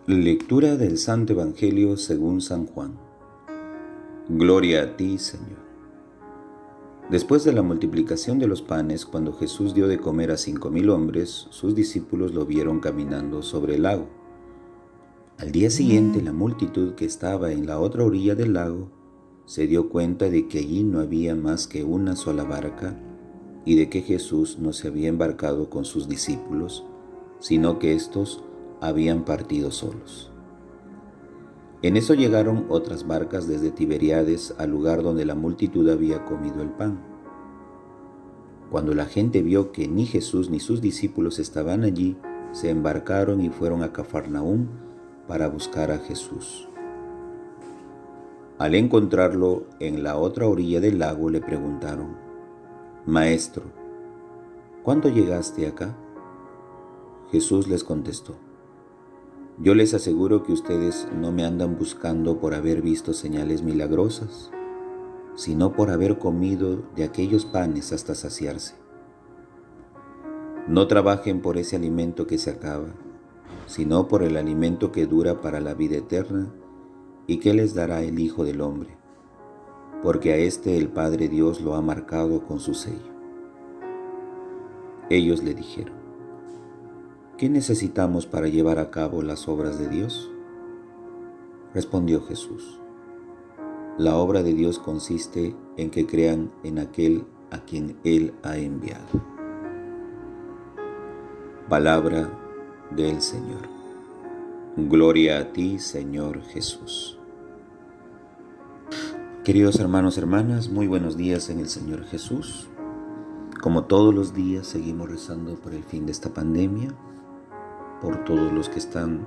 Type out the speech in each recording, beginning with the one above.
Lectura del Santo Evangelio según San Juan. Gloria a ti, Señor. Después de la multiplicación de los panes, cuando Jesús dio de comer a 5,000 hombres, sus discípulos lo vieron caminando sobre el lago. Al día siguiente, la multitud que estaba en la otra orilla del lago se dio cuenta de que allí no había más que una sola barca y de que Jesús no se había embarcado con sus discípulos, sino que éstos habían partido solos. En eso llegaron otras barcas desde Tiberíades al lugar donde la multitud había comido el pan. Cuando la gente vio que ni Jesús ni sus discípulos estaban allí, se embarcaron y fueron a Cafarnaúm para buscar a Jesús. Al encontrarlo en la otra orilla del lago, le preguntaron: «Maestro, ¿cuándo llegaste acá?». Jesús les contestó: «Yo les aseguro que ustedes no me andan buscando por haber visto señales milagrosas, sino por haber comido de aquellos panes hasta saciarse. No trabajen por ese alimento que se acaba, sino por el alimento que dura para la vida eterna y que les dará el Hijo del Hombre, porque a este el Padre Dios lo ha marcado con su sello». Ellos le dijeron: «¿Qué necesitamos para llevar a cabo las obras de Dios?». Respondió Jesús: «La obra de Dios consiste en que crean en aquel a quien Él ha enviado». Palabra del Señor. Gloria a ti, Señor Jesús. Queridos hermanos, hermanas, muy buenos días en el Señor Jesús. Como todos los días, seguimos rezando por el fin de esta pandemia, por todos los que están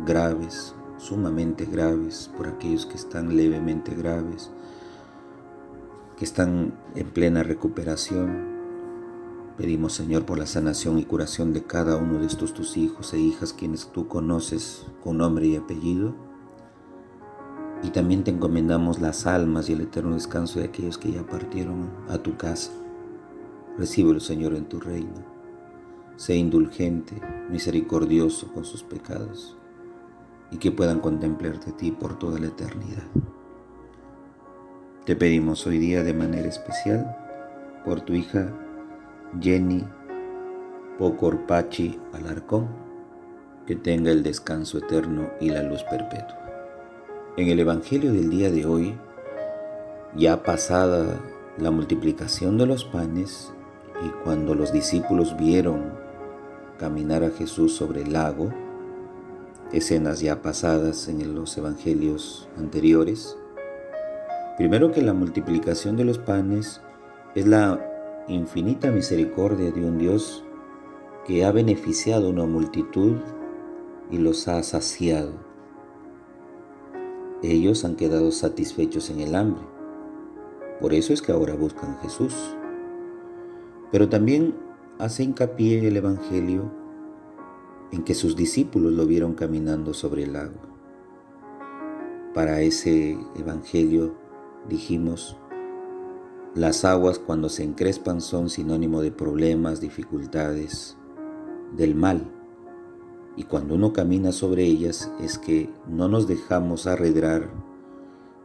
graves, sumamente graves, por aquellos que están levemente graves, que están en plena recuperación. Pedimos, Señor, por la sanación y curación de cada uno de estos tus hijos e hijas, quienes tú conoces con nombre y apellido. Y también te encomendamos las almas y el eterno descanso de aquellos que ya partieron a tu casa. Recíbelo, Señor, en tu reino. Sé indulgente, misericordioso con sus pecados, y que puedan contemplarte a ti por toda la eternidad. Te pedimos hoy día de manera especial por tu hija Jenny Pocorpachi Alarcón, que tenga el descanso eterno y la luz perpetua. En el Evangelio del día de hoy, ya pasada la multiplicación de los panes y cuando los discípulos vieron caminar a Jesús sobre el lago, escenas ya pasadas en los evangelios anteriores, primero que la multiplicación de los panes es la infinita misericordia de un Dios que ha beneficiado a una multitud y los ha saciado. Ellos han quedado satisfechos en el hambre, por eso es que ahora buscan a Jesús. Pero también hace hincapié en el Evangelio en que sus discípulos lo vieron caminando sobre el lago. Para ese Evangelio dijimos: las aguas cuando se encrespan son sinónimo de problemas, dificultades, del mal. Y cuando uno camina sobre ellas es que no nos dejamos arredrar,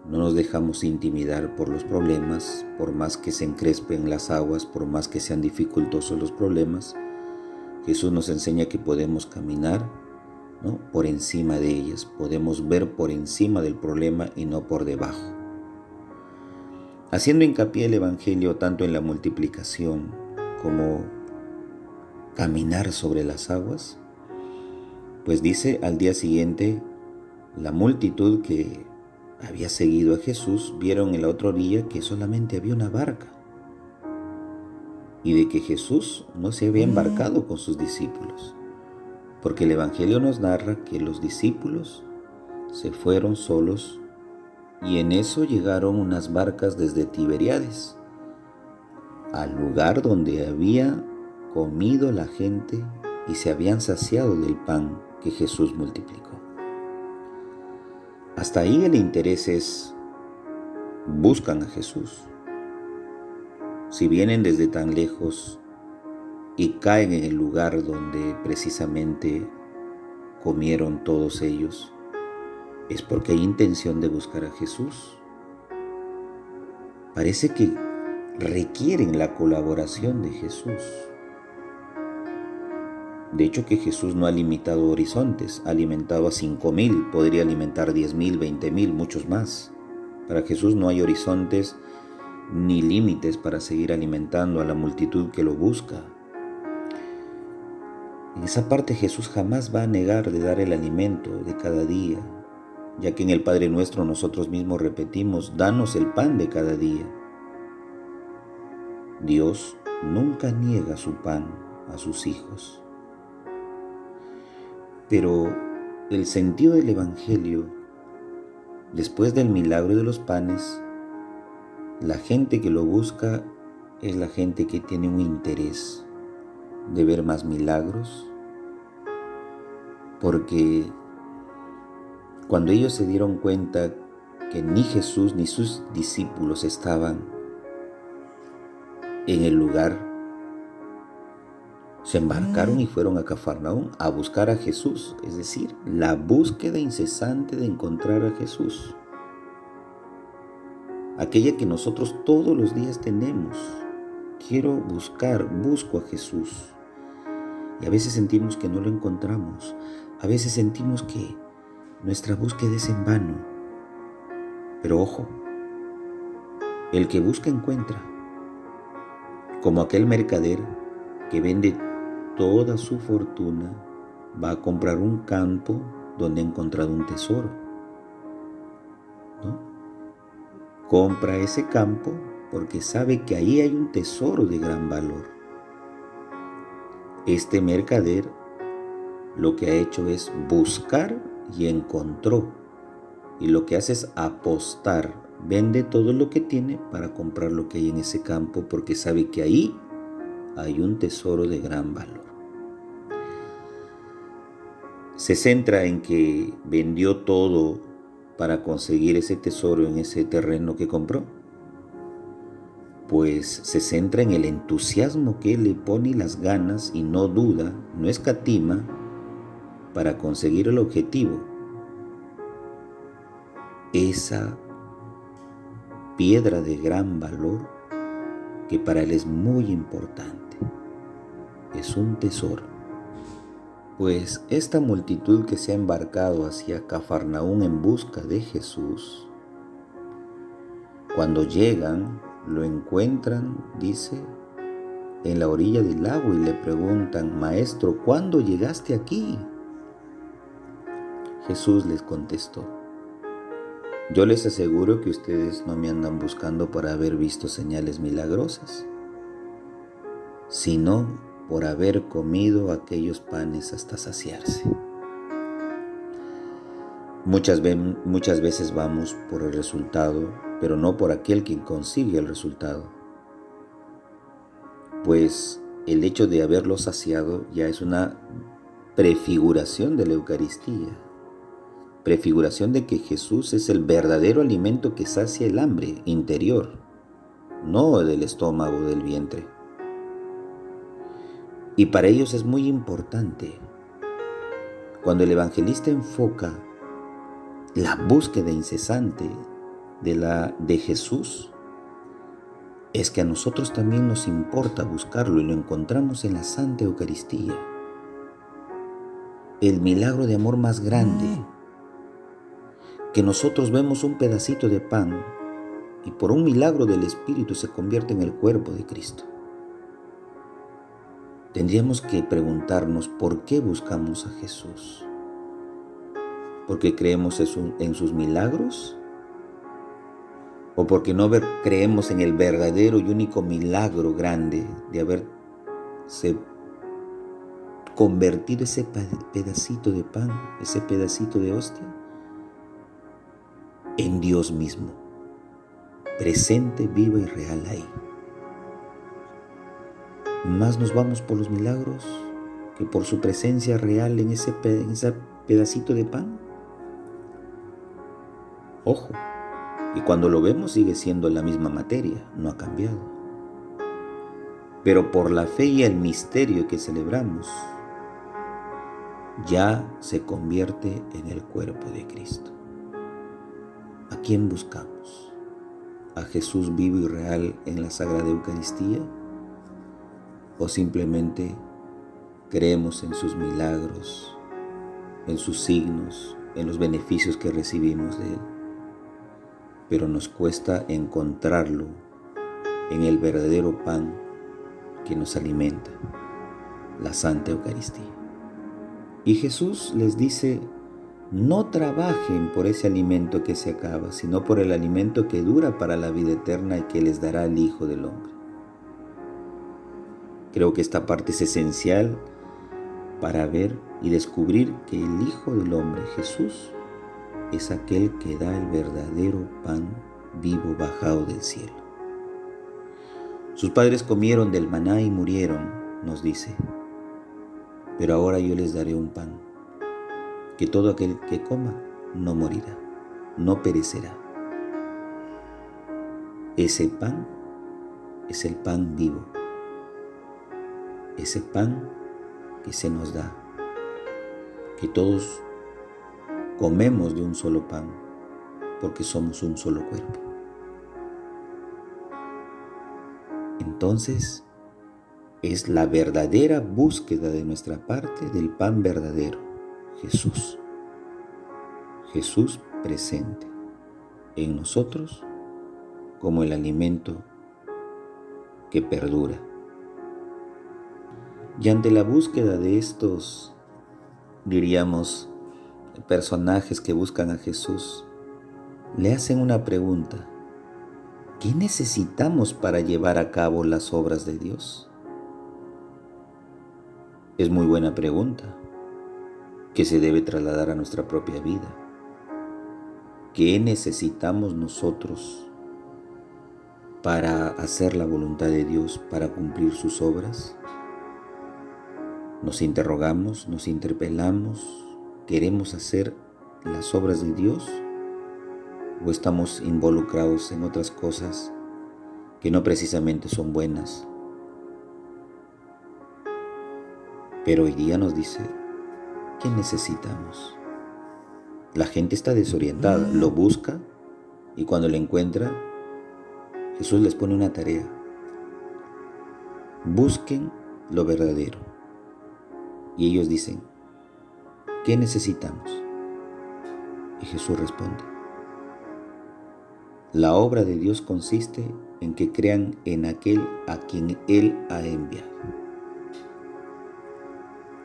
no nos dejamos intimidar por los problemas, por más que se encrespen las aguas, por más que sean dificultosos los problemas. Jesús nos enseña que podemos caminar, ¿no?, por encima de ellas, podemos ver por encima del problema y no por debajo. Haciendo hincapié el Evangelio tanto en la multiplicación como caminar sobre las aguas, pues dice: al día siguiente, la multitud que había seguido a Jesús vieron en la otra orilla que solamente había una barca y de que Jesús no se había embarcado con sus discípulos, porque el Evangelio nos narra que los discípulos se fueron solos y en eso llegaron unas barcas desde Tiberíades, al lugar donde había comido la gente y se habían saciado del pan que Jesús multiplicó. Hasta ahí el interés es: buscan a Jesús. Si vienen desde tan lejos y caen en el lugar donde precisamente comieron todos ellos, es porque hay intención de buscar a Jesús. Parece que requieren la colaboración de Jesús. De hecho, que Jesús no ha limitado horizontes, ha alimentado a 5,000, podría alimentar 10,000, 20,000, muchos más. Para Jesús no hay horizontes ni límites para seguir alimentando a la multitud que lo busca. En esa parte Jesús jamás va a negar de dar el alimento de cada día, ya que en el Padre Nuestro nosotros mismos repetimos, danos el pan de cada día. Dios nunca niega su pan a sus hijos. Pero el sentido del Evangelio, después del milagro de los panes, la gente que lo busca es la gente que tiene un interés de ver más milagros, porque cuando ellos se dieron cuenta que ni Jesús ni sus discípulos estaban en el lugar, se embarcaron y fueron a Cafarnaúm a buscar a Jesús, es decir, la búsqueda incesante de encontrar a Jesús, aquella que nosotros todos los días tenemos. Busco a Jesús. Y a veces sentimos que no lo encontramos. A veces sentimos que nuestra búsqueda es en vano. Pero ojo, el que busca encuentra. Como aquel mercader que vende toda su fortuna, va a comprar un campo donde ha encontrado un tesoro, ¿no? Compra ese campo porque sabe que ahí hay un tesoro de gran valor. Este mercader lo que ha hecho es buscar y encontró. Y lo que hace es apostar. Vende todo lo que tiene para comprar lo que hay en ese campo porque sabe que ahí hay un tesoro de gran valor. Se centra en que vendió todo para conseguir ese tesoro en ese terreno que compró. Pues se centra en el entusiasmo que él le pone y las ganas y no duda, no escatima para conseguir el objetivo. Esa piedra de gran valor que para él es muy importante. Es un tesoro. Pues esta multitud que se ha embarcado hacia Cafarnaúm en busca de Jesús, cuando llegan, lo encuentran, dice, en la orilla del lago y le preguntan, Maestro, ¿cuándo llegaste aquí? Jesús les contestó, yo les aseguro que ustedes no me andan buscando por haber visto señales milagrosas, sino por haber comido aquellos panes hasta saciarse. Muchas veces vamos por el resultado, pero no por aquel quien consigue el resultado. Pues el hecho de haberlo saciado ya es una prefiguración de la Eucaristía, prefiguración de que Jesús es el verdadero alimento que sacia el hambre interior, no del estómago o del vientre. Y para ellos es muy importante, cuando el evangelista enfoca la búsqueda incesante de Jesús, es que a nosotros también nos importa buscarlo y lo encontramos en la Santa Eucaristía. El milagro de amor más grande, que nosotros vemos un pedacito de pan y por un milagro del Espíritu se convierte en el cuerpo de Cristo. Tendríamos que preguntarnos por qué buscamos a Jesús. ¿Porque creemos en sus milagros? ¿O porque no creemos en el verdadero y único milagro grande de haberse convertido ese pedacito de pan, ese pedacito de hostia, en Dios mismo, presente, vivo y real ahí? Más nos vamos por los milagros que por su presencia real en ese pedacito de pan. Ojo, y cuando lo vemos sigue siendo la misma materia, no ha cambiado. Pero por la fe y el misterio que celebramos, ya se convierte en el cuerpo de Cristo. ¿A quién buscamos? ¿A Jesús vivo y real en la Sagrada Eucaristía? ¿O simplemente creemos en sus milagros, en sus signos, en los beneficios que recibimos de Él? Pero nos cuesta encontrarlo en el verdadero pan que nos alimenta, la Santa Eucaristía. Y Jesús les dice: no trabajen por ese alimento que se acaba, sino por el alimento que dura para la vida eterna y que les dará el Hijo del Hombre. Creo que esta parte es esencial para ver y descubrir que el Hijo del Hombre, Jesús, es aquel que da el verdadero pan vivo bajado del cielo. Sus padres comieron del maná y murieron, nos dice, pero ahora yo les daré un pan, que todo aquel que coma no morirá, no perecerá. Ese pan es el pan vivo, ese pan que se nos da, que todos comemos de un solo pan, porque somos un solo cuerpo. Entonces, es la verdadera búsqueda de nuestra parte del pan verdadero, Jesús. Jesús presente en nosotros como el alimento que perdura. Y ante la búsqueda de estos, diríamos, personajes que buscan a Jesús, le hacen una pregunta: ¿qué necesitamos para llevar a cabo las obras de Dios? Es muy buena pregunta, que se debe trasladar a nuestra propia vida. ¿Qué necesitamos nosotros para hacer la voluntad de Dios, para cumplir sus obras? Nos interrogamos, nos interpelamos, ¿queremos hacer las obras de Dios? ¿O estamos involucrados en otras cosas que no precisamente son buenas? Pero hoy día nos dice: ¿qué necesitamos? La gente está desorientada, lo busca, y cuando lo encuentra, Jesús les pone una tarea: busquen lo verdadero. Y ellos dicen: ¿qué necesitamos? Y Jesús responde: la obra de Dios consiste en que crean en aquel a quien Él ha enviado.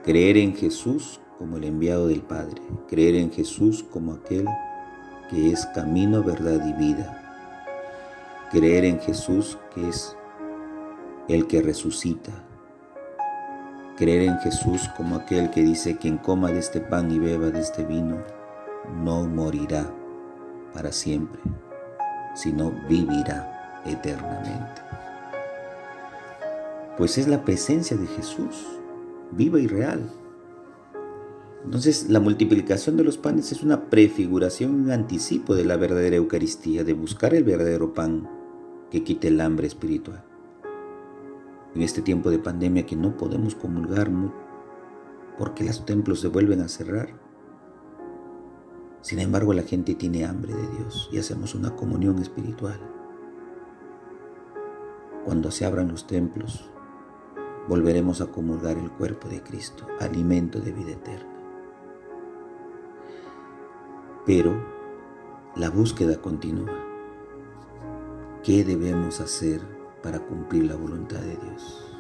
Creer en Jesús como el enviado del Padre, creer en Jesús como aquel que es camino, verdad y vida, creer en Jesús que es el que resucita, creer en Jesús como aquel que dice: quien coma de este pan y beba de este vino no morirá para siempre, sino vivirá eternamente. Pues es la presencia de Jesús, viva y real. Entonces, la multiplicación de los panes es una prefiguración, un anticipo de la verdadera Eucaristía, de buscar el verdadero pan que quite el hambre espiritual. En este tiempo de pandemia que no podemos comulgar porque los templos se vuelven a cerrar, sin embargo la gente tiene hambre de Dios y hacemos una comunión espiritual. Cuando se abran los templos, volveremos a comulgar el cuerpo de Cristo, alimento de vida eterna. Pero la búsqueda continúa. ¿Qué debemos hacer para cumplir la voluntad de Dios?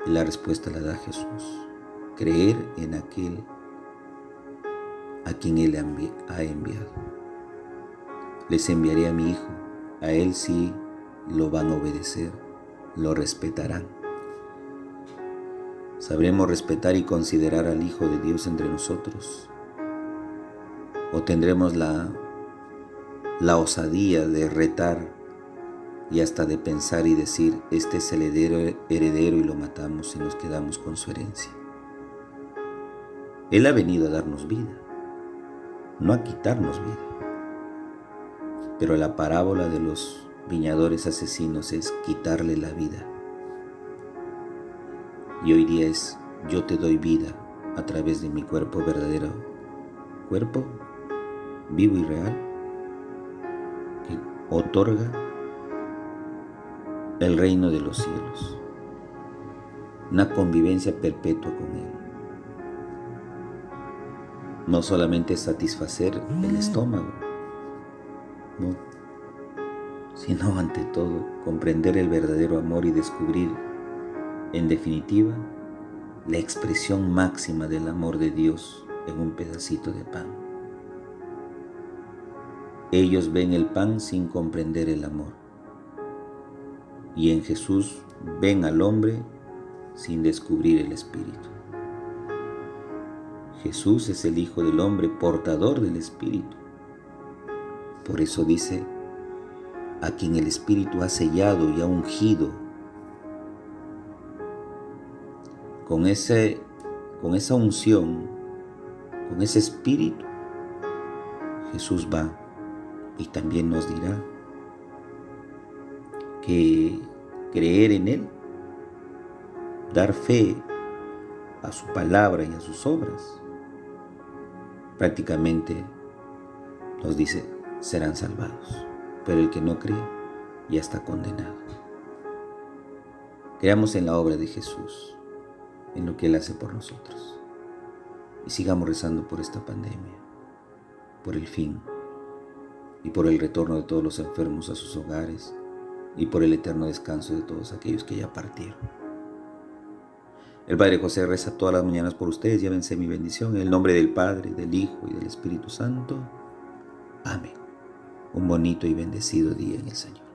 Y la respuesta la da Jesús: creer en aquel a quien Él ha enviado. Les enviaré a mi Hijo, a Él sí lo van a obedecer, lo respetarán. ¿Sabremos respetar y considerar al Hijo de Dios entre nosotros? ¿O tendremos la osadía de retar y hasta de pensar y decir: este es el heredero y lo matamos y nos quedamos con su herencia? Él ha venido a darnos vida, no a quitarnos vida. Pero la parábola de los viñadores asesinos es quitarle la vida. Y hoy día es: yo te doy vida a través de mi cuerpo verdadero, cuerpo vivo y real, que otorga el reino de los cielos, una convivencia perpetua con Él. No solamente satisfacer el estómago, no, sino ante todo comprender el verdadero amor y descubrir, en definitiva, la expresión máxima del amor de Dios en un pedacito de pan. Ellos ven el pan sin comprender el amor, y en Jesús ven al hombre sin descubrir el Espíritu. Jesús es el Hijo del Hombre, portador del Espíritu. Por eso dice, a quien el Espíritu ha sellado y ha ungido, con esa unción, con ese Espíritu, Jesús va y también nos dirá que creer en Él, dar fe a su palabra y a sus obras, prácticamente nos dice, serán salvados. Pero el que no cree ya está condenado. Creamos en la obra de Jesús, en lo que Él hace por nosotros. Y sigamos rezando por esta pandemia, por el fin y por el retorno de todos los enfermos a sus hogares y por el eterno descanso de todos aquellos que ya partieron. El Padre José reza todas las mañanas por ustedes. Llévense mi bendición en el nombre del Padre, del Hijo y del Espíritu Santo. Amén. Un bonito y bendecido día en el Señor.